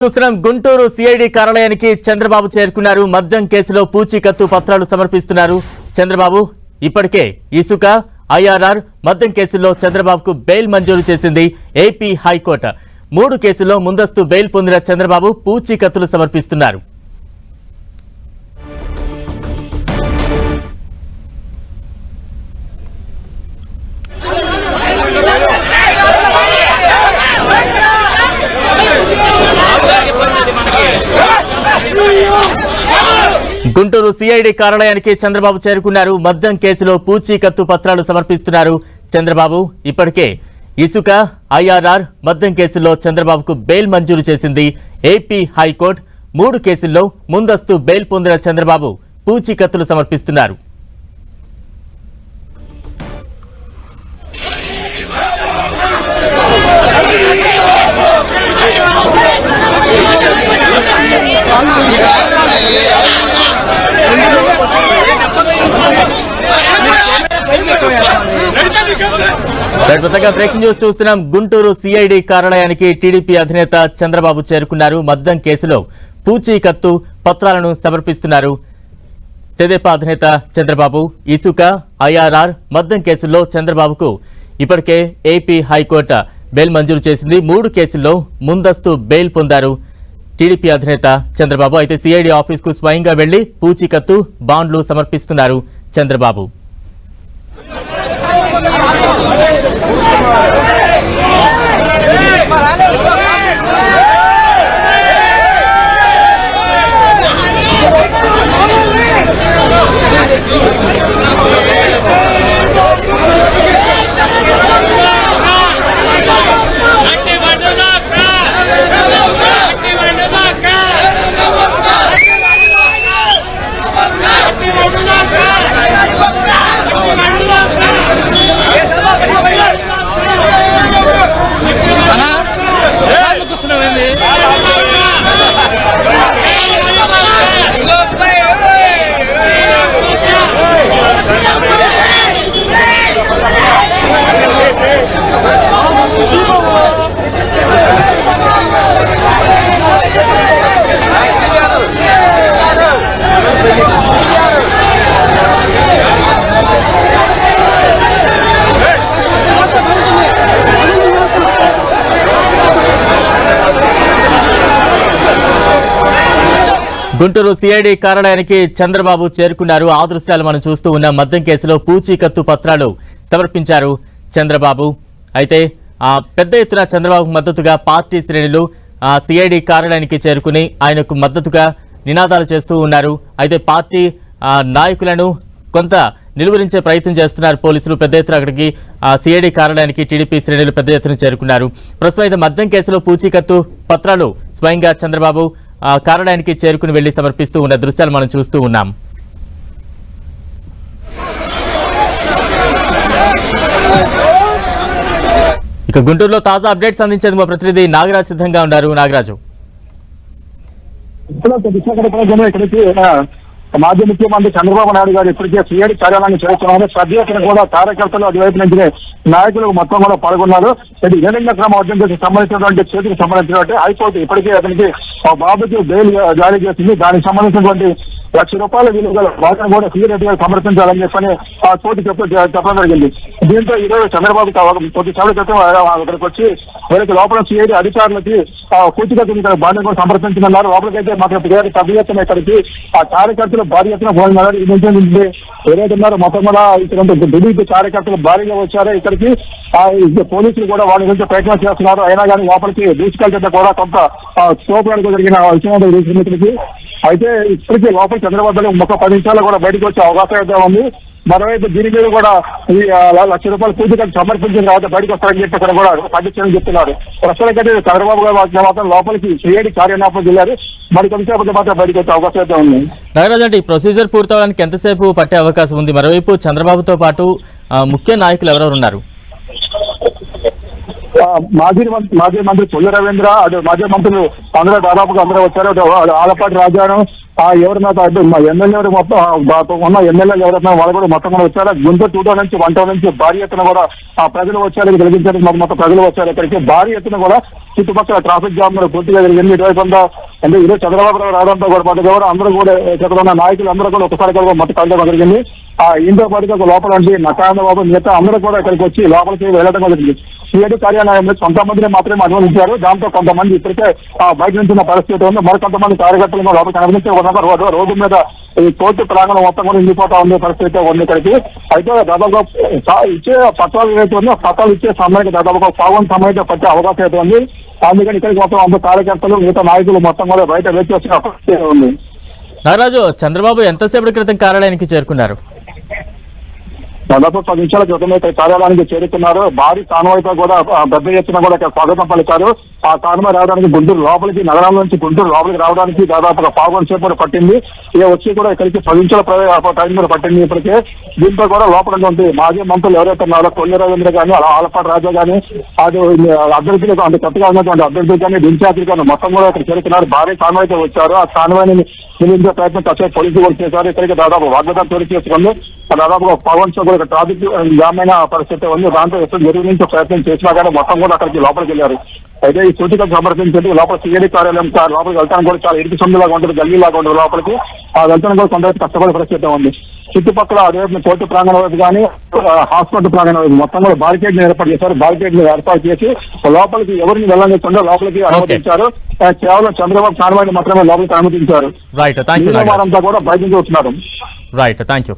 చూస్తున్నాం గుంటూరు సిఐడి కార్యాలయానికి చంద్రబాబు చేరుకున్నారు. మద్యం కేసులో పూచీకత్తు పత్రాలు సమర్పిస్తున్నారు చంద్రబాబు. ఇప్పటికే ఇసుక ఐఆర్ఆర్ మద్యం కేసుల్లో చంద్రబాబుకు బెయిల్ మంజూరు చేసింది ఏపీ హైకోర్టు. 3 కేసుల్లో ముందస్తు బెయిల్ పొందిన చంద్రబాబు పూచీకత్తులు సమర్పిస్తున్నారు. గుంటూరు సిఐడి కార్యాలయానికి చంద్రబాబు చేరుకున్నారు. మద్యం కేసులో పూచీకత్తు పత్రాలు సమర్పిస్తున్నారు చంద్రబాబు. ఇప్పటికే ఇసుక ఐఆర్ఆర్ మద్యం కేసుల్లో చంద్రబాబుకు బెయిల్ మంజూరు చేసింది ఏపీ హైకోర్టు. 3 కేసుల్లో ముందస్తు బెయిల్ పొందిన చంద్రబాబు పూచీకత్తులు సమర్పిస్తున్నారు. బ్రేకింగ్ న్యూస్ చూస్తున్నాం. గుంటూరు సిఐడి కార్యాలయానికి టీడీపీ అధినేత చంద్రబాబు చేరుకున్నారు. మద్యం కేసులో పూచీకత్తు పత్రాలను సమర్పిస్తున్నారు. తెదేపా అధినేత చంద్రబాబు ఇసుక ఐఆర్ఆర్ మద్యం కేసుల్లో చంద్రబాబుకు ఇప్పటికే ఏపీ హైకోర్టు బెయిల్ మంజూరు చేసింది. 3 కేసుల్లో ముందస్తు బెయిల్ పొందారు టీడీపీ అధినేత చంద్రబాబు. అయితే సిఐడి ఆఫీస్ కు స్వయంగా వెళ్లి పూచీకత్తు బాండ్లు సమర్పిస్తున్నారు చంద్రబాబు. గుంటూరు సిఐడి కార్యాలయానికి చంద్రబాబు చేరుకున్నారు. ఆ దృశ్యాలు మనం చూస్తూ ఉన్నాం. మద్యం కేసులో పూచీకత్తు పత్రాలు సమర్పించారు చంద్రబాబు. అయితే పెద్ద ఎత్తున చంద్రబాబు మద్దతుగా పార్టీ శ్రేణులు సిఐడి కార్యాలయానికి చేరుకుని ఆయనకు మద్దతుగా నినాదాలు చేస్తూ ఉన్నారు. అయితే పార్టీ నాయకులను కొంత నిలువరించే ప్రయత్నం చేస్తున్నారు పోలీసులు. పెద్ద ఎత్తున అక్కడికి సిఐడి కార్యాలయానికి టీడీపీ శ్రేణులు పెద్ద ఎత్తున చేరుకున్నారు. ప్రస్తుతం అయితే మద్యం కేసులో పూచీకత్తు పత్రాలు స్వయంగా చంద్రబాబు కార్యాలయానికి చేరుకుని వెళ్లి సమర్పిస్తూ ఉన్న దృశ్యాలు మనం చూస్తూ ఉన్నాం. ఇక గుంటూరులో తాజా అప్డేట్స్ అందించేందుకు మా ప్రతినిధి నాగరాజ్ సిద్ధంగా ఉన్నారు. నాగరాజు, మాజీ ముఖ్యమంత్రి చంద్రబాబు నాయుడు గారు ఇప్పటికే సిఐడి కార్యాలయాన్ని చేరుతున్నారు. సభ్యులు కూడా కార్యకర్తలు అటువైపు నుంచి నాయకులు మొత్తం కూడా పాల్గొన్నారు. ఇది ఏలింగ క్రమ ఉద్యమానికి సంబంధించినటువంటి చేతికి సంబంధించినటువంటి హైకోర్టు ఇప్పటికే అతనికి బాబుకి బెయిల్ జారీ చేసింది. దానికి సంబంధించినటువంటి ₹1,00,000 విలువ వాటిని కూడా సిఐడి గారు సమర్పించాలని చెప్పని ఆ కోర్టు చెప్పడం జరిగింది. దీంతో ఈరోజు చంద్రబాబు కొద్దిసేపటి క్రితం అక్కడికి వచ్చి వీరికి లోపల సిఐడి అధికారులకి పూర్తిగా బాధ్యత కూడా సమర్పించనున్నారు. లోపలికైతే మాత్రం పెద్ద ఎత్తున ఇక్కడికి ఆ కార్యకర్తలు భారీ ఎత్తున పోయినారు. ఈ నుంచి ఏదైతే ఉన్నారో మొత్తం కూడా ఇక్కడ ఢిల్లీ కార్యకర్తలు భారీగా వచ్చారో ఇక్కడికి పోలీసులు కూడా వాళ్ళ గురించి ప్రయత్నం చేస్తున్నారు. అయినా కానీ లోపలికి తీసుకెళ్తే కూడా కొంత స్కోప్ జరిగిన విషయం. అయితే ఇప్పటికీ లోపల చంద్రబాబు ఒక 10 నిమిషాలు కూడా బయటకు వచ్చే అవకాశం అయితే ఉంది. మరోవైపు దీని మీద కూడా ఈ ₹1,00,000 పూర్తిగా సమర్పించిన తర్వాత బయటకు వస్తారని చెప్పి అక్కడ కూడా పండించాలని చెప్తున్నారు. ప్రస్తుతానికైతే చంద్రబాబు గారు మాత్రం లోపలికి సిఐడి కార్యాలయంలోకి వెళ్ళారు. మరి కొంతసేపు మాత్రం బయటకు వచ్చే అవకాశం అయితే ఉంది. నాగరాజ్, అంటే ఈ ప్రొసీజర్ పూర్తవడానికి ఎంతసేపు పట్టే అవకాశం ఉంది? మరోవైపు చంద్రబాబుతో పాటు ముఖ్య నాయకులు ఎవరెవరు ఉన్నారు? మాజీ మంత్రి కొల్లు రవీంద్ర, అటు మాజీ మంత్రులు అందరూ దాదాపుగా అందరూ వచ్చారు. ఆలపాటి రాజాను ఎవరైనా ఎమ్మెల్యేలు మొత్తం ఉన్న ఎమ్మెల్యేలు ఎవరైనా వాళ్ళు కూడా మొత్తం కూడా వచ్చారు. గుంటూరు 2 నుంచి 1 నుంచి భారీ ఎత్తున కూడా ప్రజలు వచ్చారు. గెలిపించడానికి మొత్తం ప్రజలు వచ్చారు. ఇక్కడికి భారీ ఎత్తున కూడా చుట్టుపక్కల ట్రాఫిక్ జామ్ కూడా పూర్తిగా జరిగింది. ఇటువైపు అంటే ఈరోజు చంద్రబాబు నాయుడు రావడంతో కూడా పాటు కూడా అందరూ కూడా ఇక్కడ ఉన్న నాయకులు అందరూ కూడా ఒకసారి కూడా మొత్తం కలగడం జరిగింది. ఇంతో పాటుగా లోపల నుంచి నకాంద బాబు మిగతా అందరూ కూడా ఇక్కడికి వచ్చి లోపలికి వెళ్ళడం జరిగింది. సిఐడి కార్యాలయంలో కొంతమందిని మాత్రమే అనుమతించారు. దాంతో కొంతమంది ఇప్పటికే బయట నుంచి ఉన్న పరిస్థితి ఉంది. మరికొంతమంది కార్యకర్తలు లోపలికి అనుమతించే రోడ్డు మీద ఈ కోర్టు ప్రాంగణం మొత్తం కూడా నిండిపోతా ఉండే పరిస్థితి ఉంది ఇక్కడికి. అయితే దాదాపుగా ఇచ్చే పత్రాలు ఏదైతే ఉందో పత్రాలు ఇచ్చే సమయానికి దాదాపుగా పావుగంట సమయం పట్టే అవకాశం అయితే ఉంది. అందుకని ఇక్కడికి మొత్తం అందరూ కార్యకర్తలు మిగతా నాయకులు మొత్తం కూడా బయట వేచి వచ్చిన పరిస్థితి ఉంది. నాగరాజు, చంద్రబాబు ఎంతసేపటి క్రితం కార్యాలయానికి చేరుకున్నారు? దాదాపు 10 నిమిషాల క్రితమే ఇక్కడ కార్యాలయానికి చేరుకున్నారు. భారీ కాన్వాయ్తో కూడా పెద్ద ఎత్తున కూడా ఇక్కడ స్వాగతం పలికారు. ఆ కాన్వాయ్ రావడానికి గుంటూరు లోపలికి, నగరం నుంచి గుంటూరు లోపలికి రావడానికి దాదాపుగా పావుగంట సేపు కూడా పట్టింది. ఇక వచ్చి కూడా ఇక్కడికి 10 నిమిషాల టైం కూడా పట్టింది ఇప్పటికే. దీంతో కూడా లోపల ఉంది మాజీ మంత్రులు ఎవరైతే ఉన్నారో కొల్లు రవీంద్ర కానీ, ఆలపాటి రాజా కానీ, అది అభ్యర్థులు అంటే కొత్తగా ఉన్నటువంటి అభ్యర్థులు కానీ, ఇన్ఛార్జీలు కానీ మొత్తం కూడా ఇక్కడ చేరుకున్నారు. భారీ కాన్వాయ్తో వచ్చారు. ఆ కాన్వాయ్ని నిలించే ప్రయత్నం కాసేపు పోలీసులు కూడా చేశారు. ఇక్కడికి దాదాపు వాగ్దానం చోటు చేసుకుంది. దాదాపుగా పవన్ కూడా ట్రాఫిక్ జామ్ అయిన పరిస్థితి ఉంది. దాంతో ఎప్పుడు జరుగు నుంచి ప్రయత్నం చేసినా కానీ మొత్తం కూడా అక్కడికి లోపలికి వెళ్ళారు. అయితే ఈ సూచికలు సమర్పించండి లోపల సిఐడి కార్యాలయం లోపలికి వెళ్తాను కూడా చాలా ఇరుకు సందులాగా ఉంటుంది, గల్లీలాగా ఉంటుంది. లోపలికి వెళ్తాను కూడా కొంత కష్టపడే పరిస్థితి ఉంది. చుట్టుపక్కల అదేవిధంగా కోర్టు ప్రాంగణం వైపు కానీ, హాస్పిటల్ ప్రాంగణం వైపు మొత్తం కూడా బారికేడ్ ఏర్పాటు చేశారు. బారికేడ్ ఏర్పాటు చేసి లోపలికి ఎవరిని వెళ్ళనిస్తుందో లోపలికి అనుమతించారు. కేవలం చంద్రబాబు కాన్వాయ్ని మాత్రమే లోపలికి అనుమతించారు. Right, thank you. వారంతా కూడా బయట నుంచి వస్తున్నారు. Right, thank you.